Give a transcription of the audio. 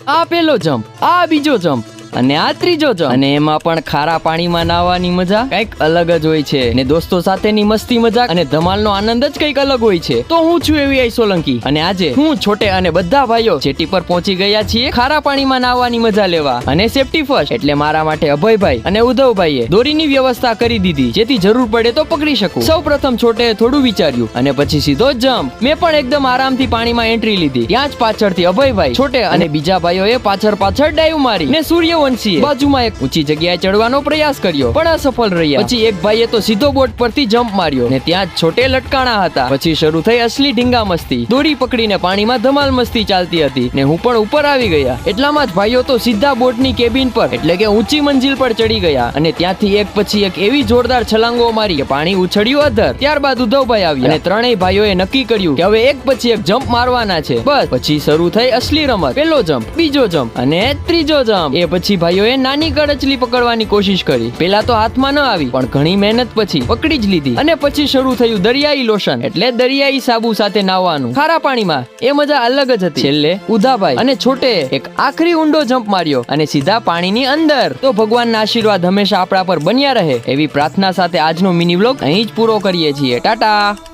આ પેલો જમ્પ, આ બીજો જમ્પ અને આ ત્રીજો જમ્પ. અને એમાં પણ ખારા પાણીમાં નાહવાની મજા કઈક અલગ જ હોય છે ને દોસ્તો સાથેની મસ્તી મજાક અને ધમાલનો આનંદ જ કઈક અલગ હોય છે. તો હું છું એવી સોલંકી અને આજે હું છોટે અને બધા ભાઈઓ જેટી પર પહોંચી ગયા છીએ ખારા પાણીમાં નાહવાની મજા લેવા. અને સેફટી ફર્સ્ટ એટલે મારા માટે અભયભાઈ અને ઉધવભાઈએ દોરીની વ્યવસ્થા કરી દીધી જેથી જરૂર પડે તો પકડી શકું. સૌ પ્રથમ છોટે થોડું વિચાર્યું અને પછી સીધો જમ્પ. મેં પણ એકદમ આરામથી પાણીમાં એન્ટ્રી લીધી. ત્યાં જ પાછળથી અભયભાઈ, છોટે અને બીજા ભાઈઓએ પાછળ ડાઈવ મારી ને સૂર્યવંશીએ બાજુમાં એક ઊંચી જગ્યાએ ચડવાનો પ્રયાસ કર્યો પણ અસફળ રહ્યા. પછી એક ભાઈએ તો સીધો બોટ પરથી જમ્પ માર્યો ને ત્યાં જ છોટે લટકાણા હતા. પછી શરૂ થઈ અસલી ઢીંગા મસ્તી. દોરી પકડીને પાણીમાં ધમાલ મસ્તી ચાલતી હતી ને હું પણ ઉપર આવી ગયા. એટલામાં જ ભાઈઓ તો સીધા બોટની કેબિન પર એટલે કે ઊંચી મંજિલ પર ચડી ગયા અને ત્યાંથી એક પછી એક એવી જોરદાર છલાંગો મારી કે પાણી ઉછળ્યું અધર. ત્યારબાદ ઉધવભાઈ આવ્યા અને ત્રણેય ભાઈઓએ નક્કી કર્યું કે હવે એક પછી એક જમ્પ મારવાના છે. બસ પછી શરૂ થઈ અસલી રમત. પેલો જમ્પ, બીજો જમ્પ અને ત્રીજો જમ્પ. એ પછી ભાઈઓએ નાની કડચલી પકડવાની કોશિશ કરી. પેલા તો હાથમાં ન આવી પણ ઘણી મહેનત પછી પકડી જ લીધી. અને પછી શરૂ થયું દરિયાઈ લોશન એટલે દરિયાઈ સાબુ સાથે નાહવાનું ખારા પાણીમાં. એ મજા અલગ જ હતી. છેલ્લે ઉધાભાઈ અને છોટે એક આખરી ઊંડો જમ્પ માર્યો અને સીધા પાણીની અંદર. તો ભગવાનના આશીર્વાદ હંમેશા આપણા પર બન્યા રહે એવી પ્રાર્થના સાથે આજનો મિની વ્લોગ અહીં જ પૂરો કરીએ છીએ. ટાટા.